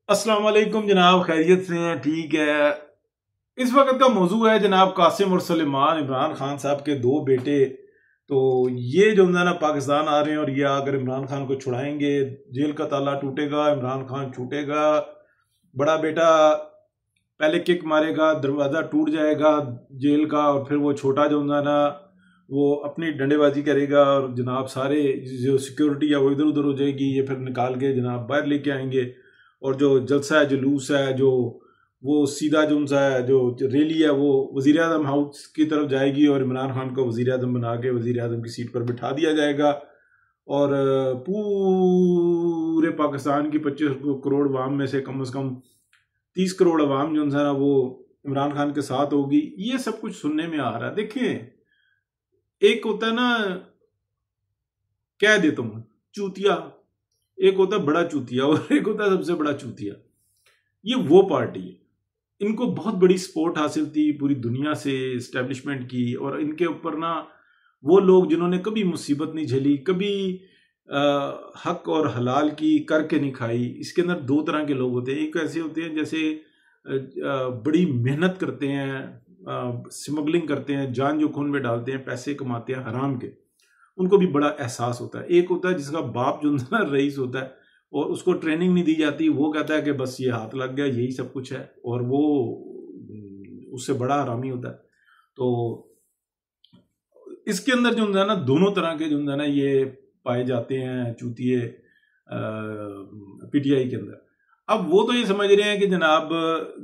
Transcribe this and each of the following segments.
अस्सलाम वालेकुम जनाब, खैरियत से हैं? ठीक है। इस वक्त का मौजू है जनाब कासिम और सलेमान, इमरान खान साहब के दो बेटे। तो ये जो है ना पाकिस्तान आ रहे हैं और ये अगर इमरान खान को छुड़ाएंगे, जेल का ताला टूटेगा, इमरान खान छूटेगा। बड़ा बेटा पहले किक मारेगा, दरवाज़ा टूट जाएगा जेल का, और फिर वो छोटा जो है ना वो अपनी डंडेबाजी करेगा और जनाब सारे जो सिक्योरिटी है वो इधर उधर हो जाएगी। ये फिर निकाल के जनाब बाहर लेके आएंगे और जो जलसा है, जुलूस है, जो वो सीधा जो सा है, जो रैली है, वो वज़ीर आज़म हाउस की तरफ जाएगी और इमरान खान को वज़ीर आज़म बना के वज़ीर आज़म की सीट पर बिठा दिया जाएगा। और पूरे पाकिस्तान की 25 करोड़ अवाम में से कम 30 करोड़ अवाम जो है ना वो इमरान खान के साथ होगी। ये सब कुछ सुनने में आ रहा है। देखें, एक होता है ना, कह देता हूं चूतिया, एक होता है बड़ा चूतिया और एक होता है सबसे बड़ा चूतिया। ये वो पार्टी है, इनको बहुत बड़ी सपोर्ट हासिल थी पूरी दुनिया से, इस्टेब्लिशमेंट की। और इनके ऊपर ना वो लोग जिन्होंने कभी मुसीबत नहीं झेली, कभी हक और हलाल की करके नहीं खाई। इसके अंदर दो तरह के लोग होते हैं। एक ऐसे होते हैं जैसे बड़ी मेहनत करते हैं, स्मगलिंग करते हैं, जान जोखिम में डालते हैं, पैसे कमाते हैं हराम के, उनको भी बड़ा एहसास होता है। एक होता है जिसका बाप जो है ना रईस होता है और उसको ट्रेनिंग नहीं दी जाती, वो कहता है कि बस ये हाथ लग गया यही सब कुछ है, और वो उससे बड़ा हरामी होता है। तो इसके अंदर जो है ना दोनों तरह के जो है ना ये पाए जाते हैं चूतिए पीटीआई के अंदर। अब वो तो ये समझ रहे हैं कि जनाब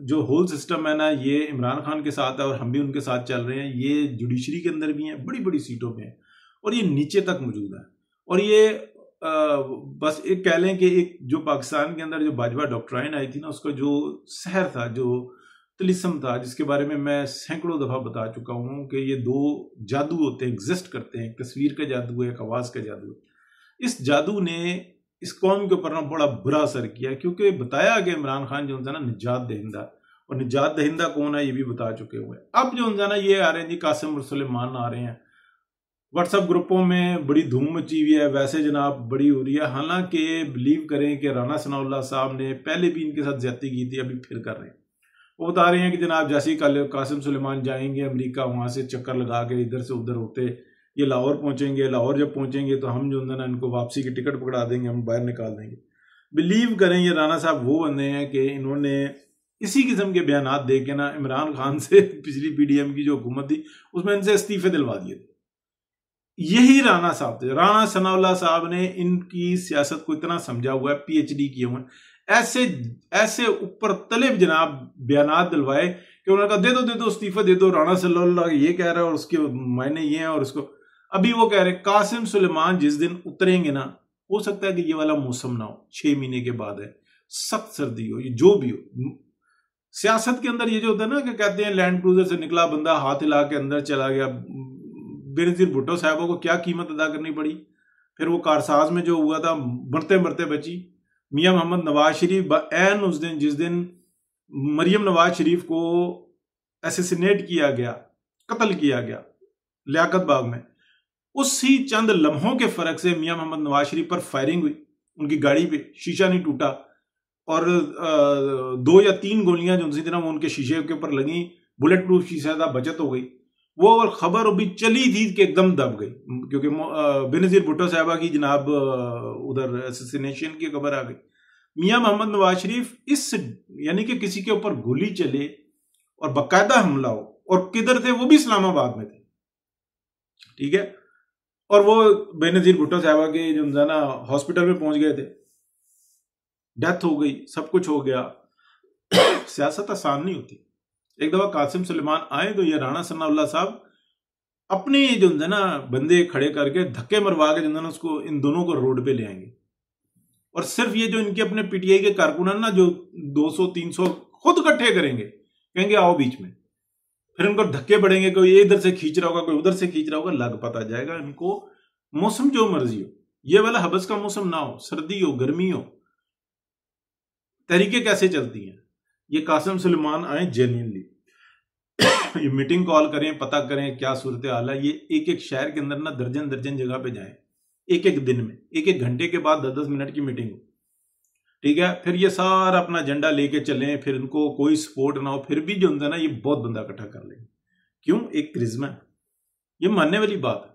जो होल सिस्टम है ना ये इमरान खान के साथ है और हम भी उनके साथ चल रहे हैं। ये जुडिशरी के अंदर भी हैं, बड़ी बड़ी सीटों पे हैं और ये नीचे तक मौजूद है। और ये बस एक कह लें कि एक जो पाकिस्तान के अंदर जो भाजपा डॉक्ट्राइन आई थी ना, उसका जो सहर था, जो तिलिस्म था, जिसके बारे में मैं सैकड़ों दफा बता चुका हूं कि ये दो जादू होते हैं, एग्जिस्ट करते हैं। एक तस्वीर का जादू है, एक आवाज का जादू है। इस जादू ने इस कौम के ऊपर ना बड़ा बुरा असर किया, क्योंकि बताया कि इमरान खान जो है ना निजात दहिंदा, और निजात दहिंदा कौन है ये भी बता चुके हुए। अब जो है ना ये आ रहे हैं जी कासिम और सुलेमान आ रहे हैं। व्हाट्सएप ग्रुपों में बड़ी धूम मची हुई है, वैसे जनाब बड़ी हो रही है। हालांकि बिलीव करें कि राना सनाउल्लाह साहब ने पहले भी इनके साथ ज्यादती की थी, अभी फिर कर रहे हैं। वो बता रहे हैं कि जनाब जैसे ही कल कासिम सुलेमान जाएंगे अमेरिका, वहां से चक्कर लगा के इधर से उधर होते ये लाहौर पहुंचेंगे। लाहौर जब पहुंचेंगे तो हम जो है ना इनको वापसी की टिकट पकड़ा देंगे, हम बाहर निकाल देंगे। बिलीव करें ये राना साहब वो बंदे हैं कि इन्होंने इसी किस्म के बयान दे के ना इमरान खान से पिछली पीडीएम की जो हुकूमत थी उसमें इनसे इस्तीफे दिलवा दिए थे। यही राना साहब थे। राना सनाउल्लाह साहब ने इनकी सियासत को इतना समझा हुआ है, पीएचडी किए हुए, ऐसे ऐसे ऊपर तले जनाब बयानात दिलवाए कि उन्होंने कहा दे दो इस्तीफा दे दो। राना सल्लल्लाहु ये कह रहा है और उसके मायने ये हैं, और उसको अभी वो कह रहे हैं कासिम सुलेमान जिस दिन उतरेंगे ना, हो सकता है कि ये वाला मौसम ना हो, 6 महीने के बाद है, सख्त सर्दी हो, ये जो भी हो। सियासत के अंदर ये जो होता है ना कि कहते हैं लैंड क्रूजर से निकला बंदा हाथ हिला के अंदर चला गया। बेनजीर भुट्टो साहबों को क्या कीमत अदा करनी पड़ी। फिर वो कारसाज में जो हुआ था, मरते मरते बची मियां मोहम्मद नवाज शरीफ। एन उस दिन जिस दिन मरियम नवाज शरीफ को एसेसिनेट किया गया, कत्ल किया गया लियाकत बाग में, उसी चंद लम्हों के फर्क से मियां मोहम्मद नवाज शरीफ पर फायरिंग हुई, उनकी गाड़ी पे शीशा नहीं टूटा, और 2 या 3 गोलियां जो थी ना वो उनके शीशे के ऊपर लगी, बुलेट प्रूफ शीशा था, बचत हो गई। वो और खबर अभी चली थी कि एकदम दब गई, क्योंकि बेनजीर भुट्टो साहबा की जनाब उधर एसेसिनेशन की खबर आ गई। मियां मोहम्मद नवाज शरीफ इस यानी कि किसी के ऊपर गोली चले और बाकायदा हमला हो, और किधर थे, वो भी इस्लामाबाद में थे, ठीक है। और वो बेनजीर भुट्टो साहबा के जो ना हॉस्पिटल में पहुंच गए थे, डेथ हो गई, सब कुछ हो गया। सियासत आसान नहीं होती। एक दफा कासिम सुलेमान आए तो ये राना सनाउल्लाह साहब अपने जो है ना बंदे खड़े करके धक्के मरवा के जो है ना उसको, इन दोनों को रोड पे ले आएंगे। और सिर्फ ये जो इनके अपने पीटीआई के कारकुन ना जो 200-300 खुद इकट्ठे करेंगे, कहेंगे आओ बीच में, फिर उनको धक्के पड़ेंगे, कोई इधर से खींच रहा होगा, कोई उधर से खींच रहा होगा, लग पता जाएगा इनको। मौसम जो मर्जी हो, ये वाला हबस का मौसम ना हो, सर्दी हो, गर्मी हो, तरीके कैसे चलती हैं। ये कासिम सुलेमान आए जेन्युइनली, ये मीटिंग कॉल करें, पता करें क्या सूरत हाल है। ये एक एक शहर के अंदर ना दर्जन दर्जन जगह पे जाएं, एक एक दिन में, एक एक घंटे के बाद 10-10 मिनट की मीटिंग हो, ठीक है, फिर ये सारा अपना एजेंडा लेके चले, फिर इनको कोई सपोर्ट ना हो, फिर भी जो होता है ना ये बहुत बंदा इकट्ठा कर लेंगे। क्यों? एक क्रिज्मा, ये मानने वाली बात है।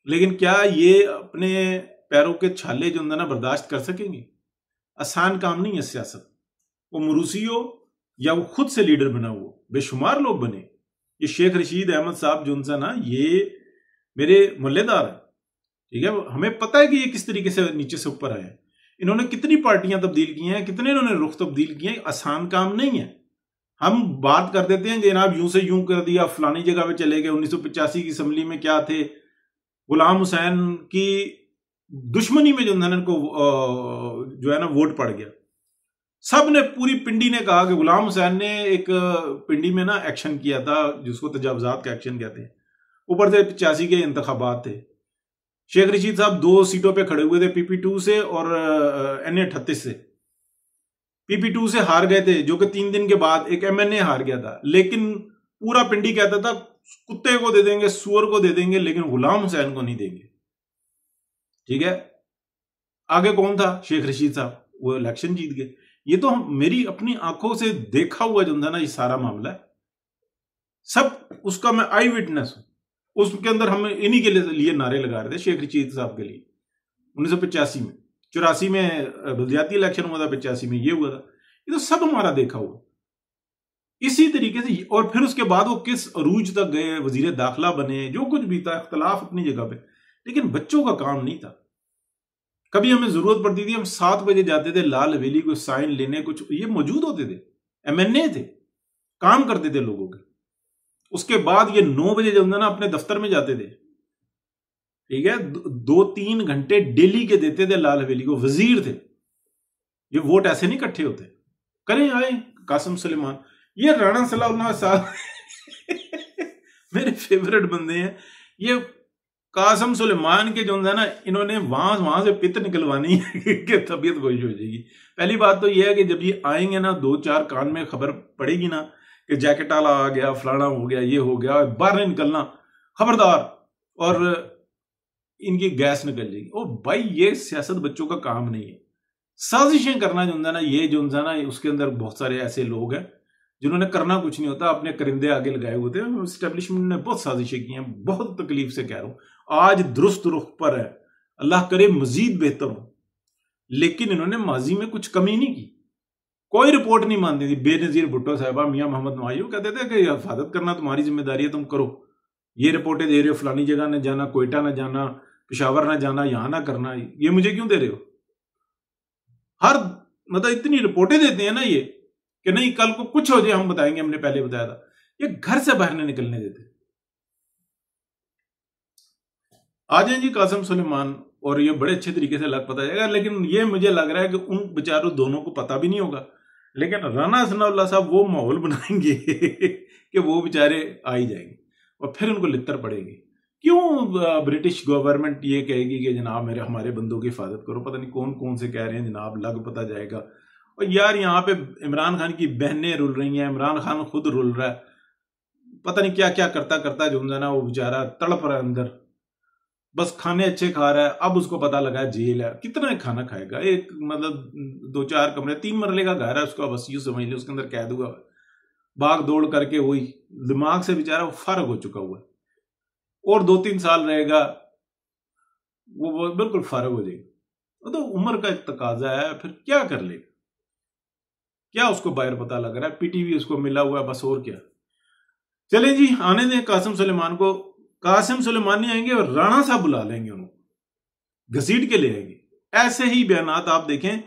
लेकिन क्या ये अपने पैरों के छाले जो होंगे ना बर्दाश्त कर सकेंगे? आसान काम नहीं है सियासत। वो मुरूसी हो या वो खुद से लीडर बना हुआ, बेशुमार लोग बने। ये शेख रशीद अहमद साहब जो उनसे ना, ये मेरे मोहल्लेदार है, ठीक है, हमें पता है कि ये किस तरीके से नीचे से ऊपर आए हैं। इन्होंने कितनी पार्टियां तब्दील की हैं, कितने इन्होंने रुख तब्दील किए हैं। आसान काम नहीं है। हम बात कर देते हैं जनाब यूं से यूं कर दिया, फलानी जगह पे चले गए। 1985 की असम्बली में क्या थे, गुलाम हुसैन की दुश्मनी में जो को जो है ना वोट पड़ गया। सब ने, पूरी पिंडी ने कहा कि गुलाम हुसैन ने एक पिंडी में ना एक्शन किया था जिसको तजावजात का एक्शन कहते हैं। ऊपर से 85 के इंतखाबात थे। शेख रशीद साहब 2 सीटों पे खड़े हुए थे, PP2 से और NA 38 से। PP2 से हार गए थे, जो कि 3 दिन के बाद एक MNA हार गया था। लेकिन पूरा पिंडी कहता था कुत्ते को दे देंगे, सुअर को दे देंगे, लेकिन गुलाम हुसैन को नहीं देंगे। ठीक है, आगे कौन था? शेख रशीद साहब, वो इलेक्शन जीत गए। ये तो मेरी अपनी आंखों से देखा हुआ जो था ना ये सारा मामला है, सब उसका मैं आई विटनेस हूं। उसके अंदर हम इन्हीं के लिए नारे लगा रहे थे, शेख रशीद साहब के लिए 1985 में। 84 में बलदियाती इलेक्शन हुआ था, 85 में ये हुआ था। ये तो सब हमारा देखा हुआ। इसी तरीके से, और फिर उसके बाद वो किस अरूज तक गए, वजीर दाखिला बने, जो कुछ भी था, इख्तलाफ अपनी जगह पे, लेकिन बच्चों का काम नहीं था। कभी हमें जरूरत पड़ती थी, हम 7 बजे जाते थे लाल हवेली को साइन लेने, कुछ ये मौजूद होते थे, MNA थे, काम करते थे लोगों के। उसके बाद ये 9 बजे जब ना अपने दफ्तर में जाते थे, ठीक है, 2-3 घंटे डेली के देते थे लाल हवेली को, वजीर थे। ये वोट ऐसे नहीं इकट्ठे होते। करें आए कासिम सुलेमान, ये राणा सलाउल्लाह साहब मेरे फेवरेट बंदे हैं। ये कासिम सुलेमान के जो है ना, इन्होंने वहां से पित्त निकलवानी है कि तबीयत खुश हो जाएगी। पहली बात तो यह है कि जब ये आएंगे ना, 2-4 कान में खबर पड़ेगी ना कि जैकेट वाला आ गया, फलाना हो गया, ये हो गया, बाहर नहीं निकलना, खबरदार, और इनकी गैस निकल जाएगी। ओ भाई, ये सियासत बच्चों का काम नहीं है। साजिशें करना जो है ना, ये जो है ना, उसके अंदर बहुत सारे ऐसे लोग हैं जिन्होंने करना कुछ नहीं होता, अपने करिंदे आगे लगाए हुए थे। एस्टेब्लिशमेंट ने बहुत साजिशें की हैं, बहुत तकलीफ से कह रहा हूं। आज दुरुस्त रुख पर है, अल्लाह करे मजीद बेहतर हो, लेकिन इन्होंने माजी में कुछ कमी नहीं की। कोई रिपोर्ट नहीं मानती थी। बेनजीर भुट्टो साहबा, मियां मोहम्मद नवाई कहते थे कि हिफाजत करना तुम्हारी जिम्मेदारी है, तुम करो। ये रिपोर्टें दे रहे हो, फलानी जगह न जाना, कोयटा न जाना, पेशावर न जाना, यहां ना करना, ये मुझे क्यों दे रहे हो? हर मतलब इतनी रिपोर्टें देते हैं ना ये कि नहीं कल को कुछ हो जाए हम बताएंगे, हमने पहले बताया था। ये घर से बाहर नहीं निकलने देते। आ जाए जी कासिम सुलेमान, और ये बड़े अच्छे तरीके से लग पता जाएगा। लेकिन ये मुझे लग रहा है कि उन बेचारों दोनों को पता भी नहीं होगा, लेकिन राणा सनाउल्लाह साहब वो माहौल बनाएंगे कि वो बेचारे आ ही जाएंगे और फिर उनको लित्तर पड़ेगी। क्यों ब्रिटिश गवर्नमेंट ये कहेगी कि जनाब हमारे बंदों की हिफाजत करो, पता नहीं कौन कौन से कह रहे हैं जनाब, लग पता जाएगा। और यार यहाँ पे इमरान खान की बहनें रुल रही हैं, इमरान खान खुद रुल रहा है, पता नहीं क्या क्या करता करता जो है ना वो बेचारा तड़प रहा है अंदर, बस खाने अच्छे खा रहा है। अब उसको पता लगा जेल है, कितना खाना खाएगा? एक मतलब 2-4 कमरे, 3 मरले का घर है उसका, बस यूं समझ लो उसके अंदर कैद हुआ, भाग दौड़ करके वही दिमाग से बेचारा वो फारग हो चुका हुआ है। और 2-3 साल रहेगा वो बिल्कुल फारग हो जाएगा। तो उम्र का एक तकाजा है, फिर क्या कर लेगा? क्या उसको बाहर पता लग रहा है? PTV उसको मिला हुआ है बस, और क्या। चलें जी, आने दें कासिम सुलेमान को। कासिम सुलेमान नहीं आएंगे और राणा साहब बुला लेंगे, उनको घसीट के ले आएंगे। ऐसे ही बयानात आप देखें,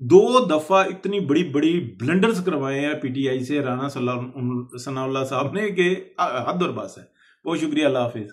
2 दफा इतनी बड़ी बड़ी ब्लंडर्स करवाए हैं PTI से राणा सनाउल्लाह साहब ने कि हद और बस है। बहुत शुक्रिया, अल्लाह हाफिज।